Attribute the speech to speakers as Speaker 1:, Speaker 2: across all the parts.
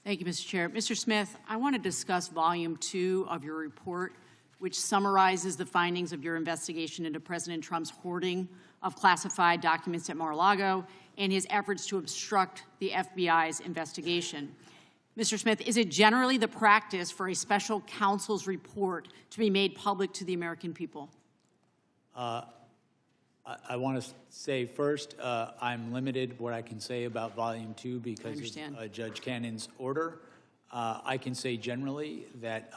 Speaker 1: Thank you, Mr. Chair. Mr. Smith, I want to discuss Volume 2 of your report, which summarizes the findings of your investigation into President Trump's hoarding of classified documents at Mar-a-Lago and his efforts to obstruct the FBI's investigation. Mr. Smith, is it generally the practice for a special counsel's report to be made public to the American people?
Speaker 2: I want to say first, I'm limited what I can say about Volume 2 because of Judge Cannon's order. I can say generally that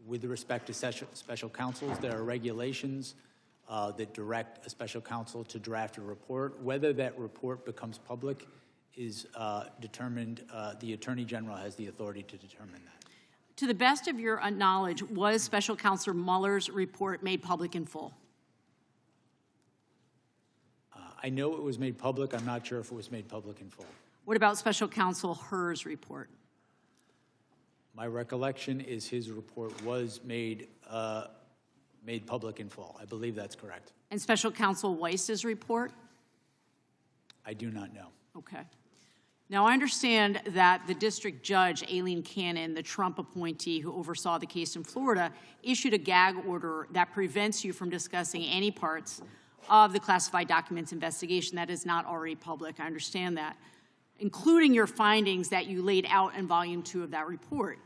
Speaker 2: with respect to special counsels, there are regulations that direct a special counsel to draft a report. Whether that report becomes public is determined, the Attorney General has the authority to determine that.
Speaker 1: To the best of your knowledge, was Special Counsel Mueller's report made public in full?
Speaker 2: I know it was made public. I'm not sure if it was made public in full.
Speaker 1: What about Special Counsel Hur's report?
Speaker 2: My recollection is his report was made public in full. I believe that's correct.
Speaker 1: And Special Counsel Weiss's report?
Speaker 2: I do not know.
Speaker 1: Okay. Now, I understand that the district judge, Aileen Cannon, the Trump appointee who oversaw the case in Florida, issued a gag order that prevents you from discussing any parts of the classified documents investigation that is not already public. I understand that, including your findings that you laid out in Volume 2 of that report.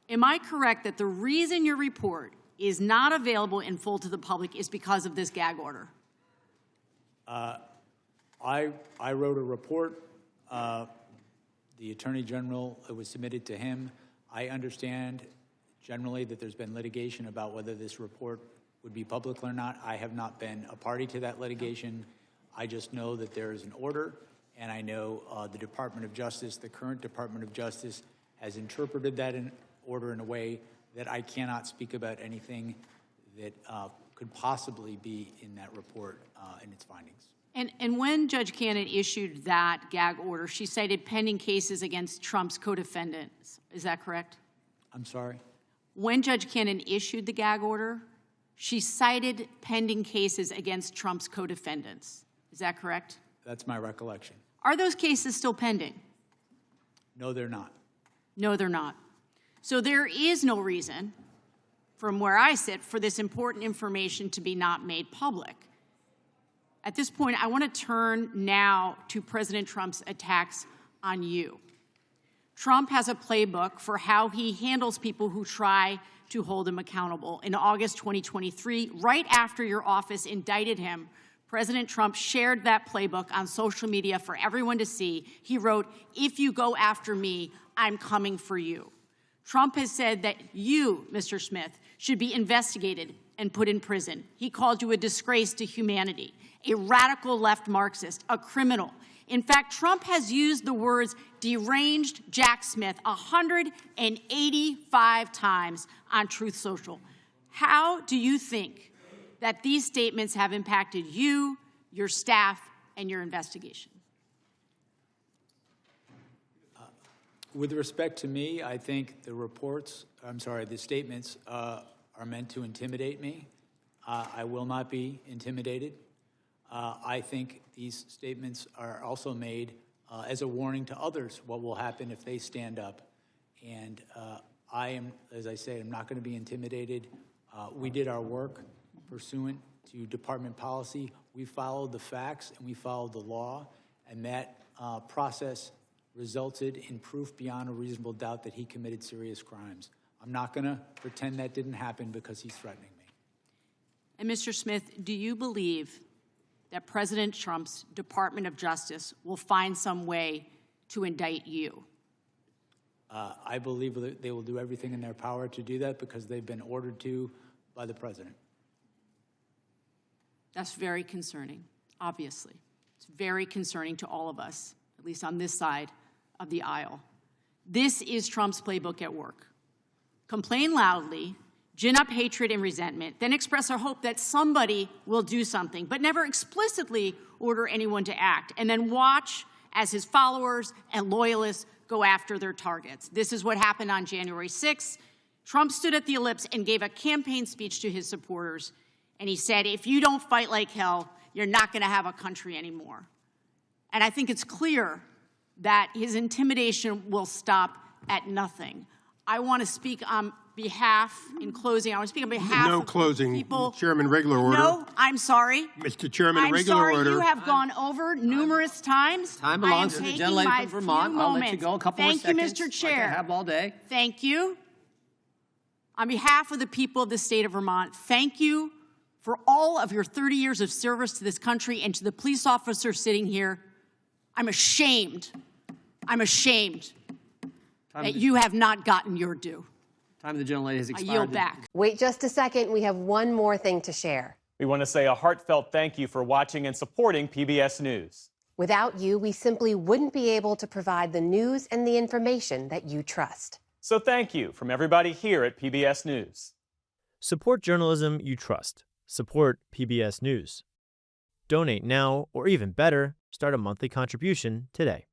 Speaker 1: Am I correct that the reason your report is not available in full to the public is because of this gag order?
Speaker 2: I wrote a report. The Attorney General, it was submitted to him. I understand generally that there's been litigation about whether this report would be public or not. I have not been a party to that litigation. I just know that there is an order, and I know the Department of Justice, the current Department of Justice, has interpreted that order in a way that I cannot speak about anything that could possibly be in that report and its findings.
Speaker 1: And when Judge Cannon issued that gag order, she cited pending cases against Trump's co-defendants. Is that correct?
Speaker 2: I'm sorry?
Speaker 1: When Judge Cannon issued the gag order, she cited pending cases against Trump's co-defendants. Is that correct?
Speaker 2: That's my recollection.
Speaker 1: Are those cases still pending?
Speaker 2: No, they're not.
Speaker 1: No, they're not. So there is no reason, from where I sit, for this important information to be not made public. At this point, I want to turn now to President Trump's attacks on you. Trump has a playbook for how he handles people who try to hold him accountable. In August 2023, right after your office indicted him, President Trump shared that playbook on social media for everyone to see. He wrote, "If you go after me, I'm coming for you." Trump has said that you, Mr. Smith, should be investigated and put in prison. He called you a disgrace to humanity, a radical left Marxist, a criminal. In fact, Trump has used the words deranged Jack Smith 185 times on Truth Social. How do you think that these statements have impacted you, your staff, and your investigation?
Speaker 2: With respect to me, I think the statements are meant to intimidate me. I will not be intimidated. I think these statements are also made as a warning to others what will happen if they stand up. And I am, as I say, I'm not going to be intimidated. We did our work pursuant to department policy. We followed the facts and we followed the law, and that process resulted in proof beyond a reasonable doubt that he committed serious crimes. I'm not going to pretend that didn't happen because he's threatening me.
Speaker 1: And Mr. Smith, do you believe that President Trump's Department of Justice will find some way to indict you?
Speaker 2: I believe that they will do everything in their power to do that because they've been ordered to by the president.
Speaker 1: That's very concerning, obviously. It's very concerning to all of us, at least on this side of the aisle. This is Trump's playbook at work. Complain loudly, gin up hatred and resentment, then express a hope that somebody will do something, but never explicitly order anyone to act, and then watch as his followers and loyalists go after their targets. This is what happened on January 6th. Trump stood at the Ellipse and gave a campaign speech to his supporters, and he said, "If you don't fight like hell, you're not going to have a country anymore." And I think it's clear that his intimidation will stop at nothing. I want to speak on behalf, in closing, I want to speak on behalf
Speaker 3: No
Speaker 1: of
Speaker 3: closing.
Speaker 1: people.
Speaker 3: Mr. Chairman, regular order.
Speaker 1: No, I'm sorry.
Speaker 3: Mr. Chairman,
Speaker 1: I'm
Speaker 3: regular
Speaker 1: sorry,
Speaker 3: order.
Speaker 1: you have gone over numerous times.
Speaker 4: Time belongs
Speaker 1: I
Speaker 4: to
Speaker 1: am
Speaker 4: the
Speaker 1: taking
Speaker 4: gentlelady
Speaker 1: my
Speaker 4: from Vermont.
Speaker 1: few
Speaker 4: I'll let you
Speaker 1: moments.
Speaker 4: go a couple more
Speaker 1: Thank you,
Speaker 4: seconds.
Speaker 1: Mr. Chair.
Speaker 4: Like I have all day.
Speaker 1: Thank you. On behalf of the people of the state of Vermont, thank you for all of your 30 years of service to this country and to the police officers sitting here. I'm ashamed that you have not gotten your due.
Speaker 4: Time of the gentlelady has
Speaker 1: I
Speaker 4: expired.
Speaker 1: yield back.
Speaker 5: Wait just a second. We have one more thing to share.
Speaker 6: We want to say a heartfelt thank you for watching and supporting PBS News.
Speaker 5: Without you, we simply wouldn't be able to provide the news and the information that you trust.
Speaker 6: So thank you from everybody here at PBS News.
Speaker 7: Support journalism you trust. Support PBS News. Donate now, or even better, start a monthly contribution today.